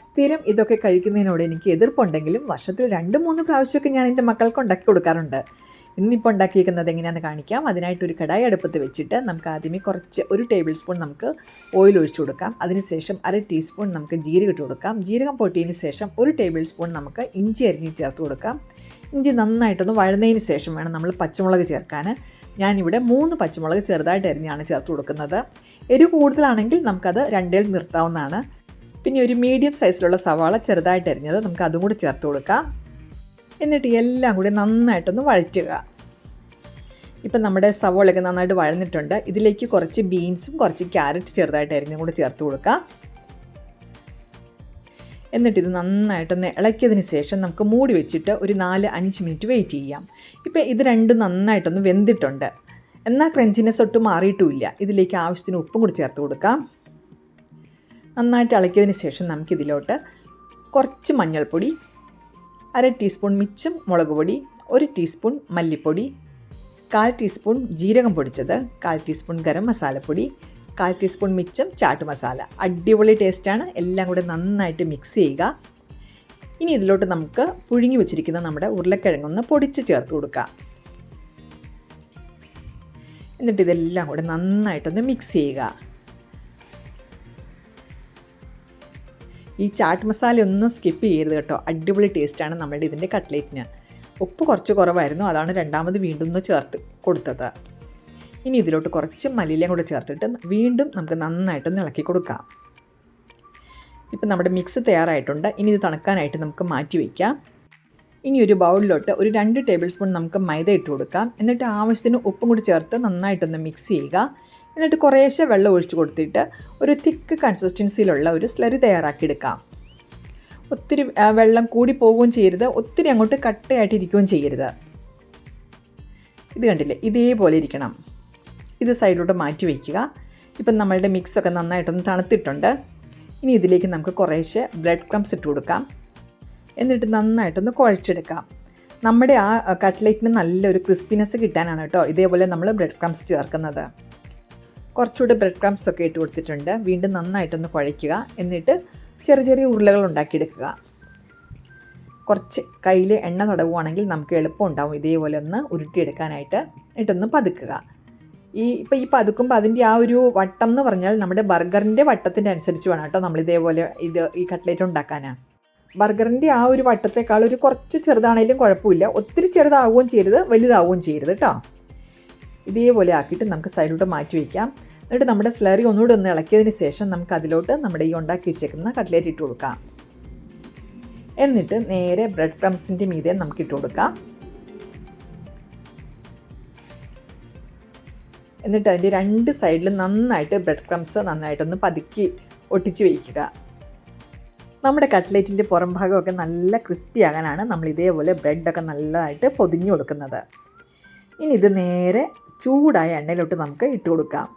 സ്ഥിരം ഇതൊക്കെ കഴിക്കുന്നതിനോട് എനിക്ക് എതിർപ്പുണ്ടെങ്കിലും വർഷത്തിൽ 2-3 പ്രാവശ്യമൊക്കെ ഞാൻ എൻ്റെ മക്കൾക്ക് ഉണ്ടാക്കി കൊടുക്കാറുണ്ട്. ഇന്നിപ്പോൾ ഉണ്ടാക്കിയിരിക്കുന്നത് എങ്ങനെയാണെന്ന് കാണിക്കാം. അതിനായിട്ടൊരു കടായി അടുപ്പത്ത് വെച്ചിട്ട് നമുക്ക് ആദ്യമേ ഒരു ടേബിൾ സ്പൂൺ നമുക്ക് ഓയിൽ ഒഴിച്ചു കൊടുക്കാം. അതിനുശേഷം 1/2 ടീസ്പൂൺ നമുക്ക് ജീരകം ഇട്ട് കൊടുക്കാം. ജീരകം പൊട്ടിയതിന് ശേഷം 1 ടേബിൾ സ്പൂൺ നമുക്ക് ഇഞ്ചി അരിഞ്ഞ് ചേർത്ത് കൊടുക്കാം. ഇഞ്ചി നന്നായിട്ടൊന്ന് വഴന്നതിന് ശേഷം വേണം നമ്മൾ പച്ചമുളക് ചേർക്കാൻ. ഞാനിവിടെ 3 പച്ചമുളക് ചെറുതായിട്ട് അരിഞ്ഞാണ് ചേർത്ത് കൊടുക്കുന്നത്. എരിവ് കൂടുതലാണെങ്കിൽ നമുക്കത് 2 നിർത്താവുന്നതാണ്. പിന്നെ ഒരു മീഡിയം സൈസിലുള്ള സവാള ചെറുതായിട്ട് അരിഞ്ഞത് നമുക്ക് അതും കൂടി ചേർത്ത് കൊടുക്കാം. എന്നിട്ട് എല്ലാം കൂടി നന്നായിട്ടൊന്ന് വഴറ്റുക. ഇപ്പം നമ്മുടെ സവാളയൊക്കെ നന്നായിട്ട് വഴന്നിട്ടുണ്ട്. ഇതിലേക്ക് കുറച്ച് ബീൻസും കുറച്ച് ക്യാരറ്റ് ചെറുതായിട്ട് അരിഞ്ഞും കൂടി ചേർത്ത് കൊടുക്കാം. എന്നിട്ടിത് നന്നായിട്ടൊന്ന് ഇളക്കിയതിന് ശേഷം നമുക്ക് മൂടി വെച്ചിട്ട് ഒരു 4-5 മിനിറ്റ് വെയിറ്റ് ചെയ്യാം. ഇപ്പോൾ ഇത് രണ്ടും നന്നായിട്ടൊന്ന് വെന്തിട്ടുണ്ട്. എന്നാൽ ക്രഞ്ചിനെസ് ഒട്ടും മാറിയിട്ടുമില്ല. ഇതിലേക്ക് ആവശ്യത്തിന് ഉപ്പും കൂടി ചേർത്ത് കൊടുക്കാം. നന്നായിട്ട് ഇളക്കിയതിന് ശേഷം നമുക്കിതിലോട്ട് കുറച്ച് മഞ്ഞൾപ്പൊടി, 1/2 ടീസ്പൂൺ മിച്ചം മുളക് പൊടി, 1 ടീസ്പൂൺ മല്ലിപ്പൊടി, 1/4 ടീസ്പൂൺ ജീരകം പൊടിച്ചത്, 1/4 ടീസ്പൂൺ ഗരം മസാലപ്പൊടി, 1/4 ടീസ്പൂൺ മിച്ചം ചാട്ട് മസാല. അടിപൊളി ടേസ്റ്റാണ്. എല്ലാം കൂടെ നന്നായിട്ട് മിക്സ് ചെയ്യുക. ഇനി ഇതിലോട്ട് നമുക്ക് പുഴുങ്ങി വെച്ചിരിക്കുന്ന നമ്മുടെ ഉരുളക്കിഴങ്ങൊന്ന് പൊടിച്ച് ചേർത്ത് കൊടുക്കാം. എന്നിട്ട് ഇതെല്ലാം കൂടെ നന്നായിട്ടൊന്ന് മിക്സ് ചെയ്യുക. ഈ ചാട്ട് മസാല ഒന്നും സ്കിപ്പ് ചെയ്യരുത് കേട്ടോ. അടിപൊളി ടേസ്റ്റാണ് നമ്മളുടെ ഇതിൻ്റെ കട്ട്ലേറ്റിന്. ഉപ്പ് കുറച്ച് കുറവായിരുന്നു, അതാണ് രണ്ടാമത് വീണ്ടും ഒന്ന് ചേർത്ത് കൊടുത്തത്. ഇനി ഇതിലോട്ട് കുറച്ച് മല്ലിയിലയും കൂടെ ചേർത്തിട്ട് വീണ്ടും നമുക്ക് നന്നായിട്ടൊന്ന് ഇളക്കി കൊടുക്കാം. ഇപ്പം നമ്മുടെ മിക്സ് തയ്യാറായിട്ടുണ്ട്. ഇനി ഇത് തണുക്കാനായിട്ട് നമുക്ക് മാറ്റി വയ്ക്കാം. ഇനി ഒരു ബൗളിലോട്ട് ഒരു 2 ടേബിൾ സ്പൂൺ നമുക്ക് മൈദ ഇട്ട് കൊടുക്കാം. എന്നിട്ട് ആവശ്യത്തിന് ഉപ്പും കൂടി ചേർത്ത് നന്നായിട്ടൊന്ന് മിക്സ് ചെയ്യുക. എന്നിട്ട് കുറേശ്ശെ വെള്ളം ഒഴിച്ച് കൊടുത്തിട്ട് ഒരു തിക്ക് കൺസിസ്റ്റൻസിയിലുള്ള ഒരു സ്ലറി തയ്യാറാക്കിയെടുക്കാം. ഒത്തിരി വെള്ളം കൂടി പോവുകയും ചെയ്യരുത്, ഒത്തിരി അങ്ങോട്ട് കട്ടയായിട്ടിരിക്കുകയും ചെയ്യരുത്. ഇത് കണ്ടില്ലേ, ഇതേപോലെ ഇരിക്കണം. ഇത് സൈഡിലോട്ട് മാറ്റി വയ്ക്കുക. ഇപ്പം നമ്മളുടെ മിക്സൊക്കെ നന്നായിട്ടൊന്ന് തണുത്തിട്ടുണ്ട്. ഇനി ഇതിലേക്ക് നമുക്ക് കുറേശ്ശെ ബ്രെഡ് ക്രംസ് ഇട്ട് കൊടുക്കാം. എന്നിട്ട് നന്നായിട്ടൊന്ന് കുഴച്ചെടുക്കാം. നമ്മുടെ ആ കട്ട്ലേറ്റിന് നല്ലൊരു ക്രിസ്പിനെസ് കിട്ടാനാണ് കേട്ടോ ഇതേപോലെ നമ്മൾ ബ്രെഡ് ക്രംസ് ചേർക്കുന്നത്. കുറച്ചുകൂടി ബ്രെഡ് ക്രംസ് ഒക്കെ ഇട്ട് കൊടുത്തിട്ടുണ്ട്. വീണ്ടും നന്നായിട്ടൊന്ന് കുഴയ്ക്കുക. എന്നിട്ട് ചെറിയ ചെറിയ ഉരുളകൾ ഉണ്ടാക്കിയെടുക്കുക. കുറച്ച് കയ്യിൽ എണ്ണ തടവുകയാണെങ്കിൽ നമുക്ക് എളുപ്പം ഉണ്ടാവും ഇതേപോലെ ഒന്ന് ഉരുട്ടിയെടുക്കാനായിട്ട്. എന്നിട്ടൊന്ന് പതുക്കുക. ഈ പതുക്കുമ്പോൾ അതിൻ്റെ ആ ഒരു വട്ടം എന്ന് പറഞ്ഞാൽ നമ്മുടെ ബർഗറിൻ്റെ വട്ടത്തിൻ്റെ അനുസരിച്ച് വേണം കേട്ടോ നമ്മളിതേപോലെ ഈ കട്ട്ലേറ്റ് ഉണ്ടാക്കാനാണ്. ബർഗറിൻ്റെ ആ ഒരു വട്ടത്തേക്കാൾ ഒരു കുറച്ച് ചെറുതാണെങ്കിലും കുഴപ്പമില്ല. ഒത്തിരി ചെറുതാവുകയും ചെയ്യരുത്, വലുതാവുകയും ചെയ്യരുത് കേട്ടോ. ഇതേപോലെ ആക്കിയിട്ട് നമുക്ക് സൈഡിലോട്ട് മാറ്റി വയ്ക്കാം. എന്നിട്ട് നമ്മുടെ സ്ലറി ഒന്നുകൂടെ ഒന്ന് ഇളക്കിയതിന് ശേഷം നമുക്ക് അതിലോട്ട് നമ്മുടെ ഈ ഉണ്ടാക്കി വെച്ചേക്കുന്ന കട്ട്ലേറ്റ് ഇട്ട് കൊടുക്കാം. എന്നിട്ട് നേരെ ബ്രെഡ് ക്രംസിൻ്റെ മീതെ നമുക്ക് ഇട്ട് കൊടുക്കാം. എന്നിട്ട് അതിൻ്റെ 2 സൈഡിലും നന്നായിട്ട് ബ്രെഡ് ക്രംസ് നന്നായിട്ടൊന്ന് പതുക്കി ഒട്ടിച്ച് വയ്ക്കുക. നമ്മുടെ കട്ട്ലേറ്റിൻ്റെ പുറം ഭാഗമൊക്കെ നല്ല ക്രിസ്പി ആകാനാണ് നമ്മൾ ഇതേപോലെ ബ്രെഡൊക്കെ നല്ലതായിട്ട് പൊതിഞ്ഞ് കൊടുക്കുന്നത്. ഇനി ഇത് നേരെ ചൂടായ എണ്ണയിലോട്ട് നമുക്ക് ഇട്ട് കൊടുക്കാം.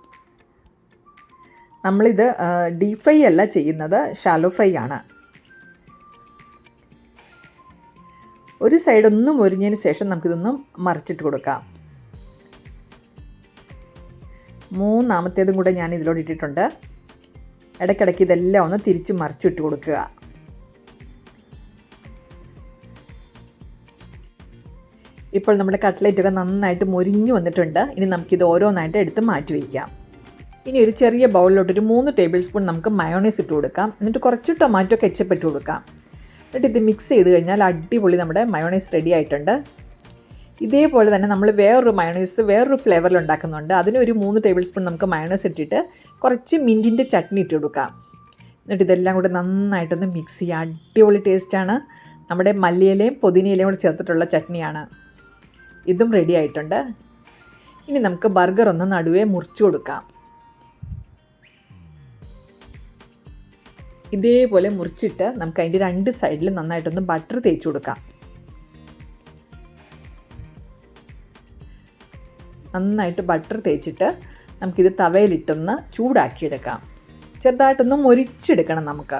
നമ്മളിത് ഡീപ് ഫ്രൈ അല്ല ചെയ്യുന്നത്, ഷാലോ ഫ്രൈ ആണ്. ഒരു സൈഡൊന്ന് മൊരിഞ്ഞതിന് ശേഷം നമുക്കിതൊന്ന് മറിച്ചിട്ട് കൊടുക്കാം. 3-ാമത്തേതും കൂടെ ഞാൻ ഇതിലോട്ട് ഇട്ടിട്ടുണ്ട്. ഇടയ്ക്കിടയ്ക്ക് ഇതെല്ലാം ഒന്ന് തിരിച്ച് മറിച്ചിട്ട് കൊടുക്കുക. ഇപ്പോൾ നമ്മുടെ കട്ട്ലേറ്റൊക്കെ നന്നായിട്ട് മൊരിഞ്ഞു വന്നിട്ടുണ്ട്. ഇനി നമുക്കിത് ഓരോന്നായിട്ട് എടുത്ത് മാറ്റി വയ്ക്കാം. ഇനി ഒരു ചെറിയ ബൗളിലോട്ടൊരു 3 ടേബിൾ സ്പൂൺ നമുക്ക് മയോണൈസ് ഇട്ട് കൊടുക്കാം. എന്നിട്ട് കുറച്ച് ടൊമാറ്റോ കെച്ചപ്പ് ഇട്ട് കൊടുക്കാം. എന്നിട്ട് ഇത് മിക്സ് ചെയ്ത് കഴിഞ്ഞാൽ അടിപൊളി നമ്മുടെ മയോണൈസ് റെഡി ആയിട്ടുണ്ട്. ഇതേപോലെ തന്നെ നമ്മൾ വേറൊരു ഫ്ലേവറിൽ ഉണ്ടാക്കുന്നുണ്ട്. അതിനൊരു 3 ടേബിൾ സ്പൂൺ നമുക്ക് മയോണൈസ് ഇട്ടിട്ട് കുറച്ച് മിൻറ്റിൻ്റെ ചട്നി ഇട്ട് കൊടുക്കാം. എന്നിട്ട് ഇതെല്ലാം കൂടെ നന്നായിട്ടൊന്ന് മിക്സ് ചെയ്യുക. അടിപൊളി ടേസ്റ്റാണ്. നമ്മുടെ മല്ലിയിലയും പുതിനയിലയും കൂടെ ചേർത്തിട്ടുള്ള ചട്നിയാണ്. ഇതും റെഡി ആയിട്ടുണ്ട്. ഇനി നമുക്ക് ബർഗർ ഒന്ന് നടുവേ മുറിച്ച് കൊടുക്കാം. ഇതേപോലെ മുറിച്ചിട്ട് നമുക്ക് അതിൻ്റെ 2 സൈഡിൽ നന്നായിട്ടൊന്ന് ബട്ടർ തേച്ച് കൊടുക്കാം. നന്നായിട്ട് ബട്ടർ തേച്ചിട്ട് നമുക്കിത് തവയിലിട്ടൊന്ന് ചൂടാക്കിയെടുക്കാം. ചെറുതായിട്ടൊന്ന് മൊരിച്ചെടുക്കണം നമുക്ക്.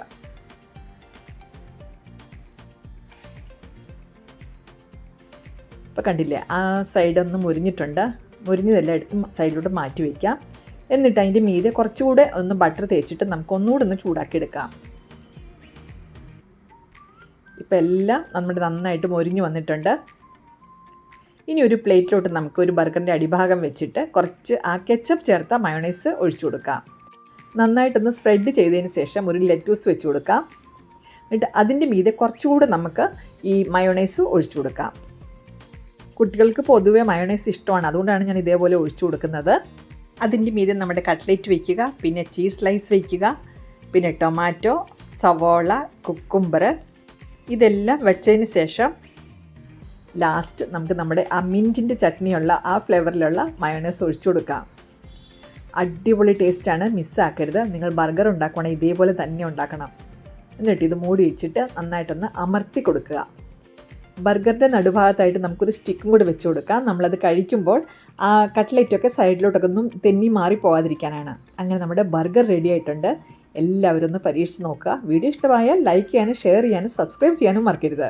ഇപ്പോൾ കണ്ടില്ലേ, ആ സൈഡൊന്ന് മുരിഞ്ഞിട്ടുണ്ട്. മുരിഞ്ഞതെല്ലാം എടുത്ത് സൈഡിലോട്ട് മാറ്റി വയ്ക്കാം. എന്നിട്ട് അതിൻ്റെ മീതെ കുറച്ചുകൂടെ ഒന്ന് ബട്ടർ തേച്ചിട്ട് നമുക്ക് ഒന്നുകൂടെ ഒന്ന് ചൂടാക്കിയെടുക്കാം. ഇപ്പോൾ എല്ലാം നമ്മുടെ നന്നായിട്ട് മൊരിഞ്ഞ് വന്നിട്ടുണ്ട്. ഇനി ഒരു പ്ലേറ്റിലോട്ട് നമുക്ക് ഒരു ബർഗറിൻ്റെ അടിഭാഗം വെച്ചിട്ട് കുറച്ച് ആ കെച്ചപ്പ് ചേർത്ത മയോണൈസ് ഒഴിച്ചു കൊടുക്കാം. നന്നായിട്ടൊന്ന് സ്പ്രെഡ് ചെയ്തതിന് ശേഷം ഒരു ലെറ്റൂസ് വെച്ച് കൊടുക്കാം. എന്നിട്ട് അതിൻ്റെ മീതെ കുറച്ചുകൂടെ നമുക്ക് ഈ മയോണൈസ് ഒഴിച്ചു കൊടുക്കാം. കുട്ടികൾക്ക് പൊതുവേ മയോണൈസ് ഇഷ്ടമാണ്, അതുകൊണ്ടാണ് ഞാൻ ഇതേപോലെ ഒഴിച്ചു കൊടുക്കുന്നത്. അതിൻ്റെ മീതെ നമ്മുടെ കട്ട്ലേറ്റ് വയ്ക്കുക, പിന്നെ ചീസ് സ്ലൈസ് വയ്ക്കുക, പിന്നെ ടൊമാറ്റോ, സവോള, കുക്കുംബർ ഇതെല്ലാം വെച്ചതിന് ശേഷം ലാസ്റ്റ് നമുക്ക് നമ്മുടെ ആ മിൻറ്റിൻ്റെ ചട്നിയുള്ള ആ ഫ്ലേവറിലുള്ള മയോണൈസ് ഒഴിച്ചു കൊടുക്കാം. അടിപൊളി ടേസ്റ്റാണ്, മിസ്സാക്കരുത്. നിങ്ങൾ ബർഗർ ഉണ്ടാക്കുകയാണെങ്കിൽ ഇതേപോലെ തന്നെ ഉണ്ടാക്കണം. എന്നിട്ട് ഇത് മൂടി വെച്ചിട്ട് നന്നായിട്ടൊന്ന് അമർത്തി കൊടുക്കുക. ബർഗറിൻ്റെ നടുഭാഗത്തായിട്ട് നമുക്കൊരു സ്റ്റിക്കും കൂടി വെച്ച് കൊടുക്കാം. നമ്മളത് കഴിക്കുമ്പോൾ ആ കട്ട്ലേറ്റൊക്കെ സൈഡിലോട്ടൊക്കെ ഒന്നും തെന്നി മാറി പോകാതിരിക്കാനാണ്. അങ്ങനെ നമ്മുടെ ബർഗർ റെഡി ആയിട്ടുണ്ട്. എല്ലാവരും ഒന്ന് പരീക്ഷിച്ച് നോക്കുക. വീഡിയോ ഇഷ്ടമായാൽ ലൈക്ക് ചെയ്യാനും ഷെയർ ചെയ്യാനും സബ്സ്ക്രൈബ് ചെയ്യാനും മറക്കരുത്.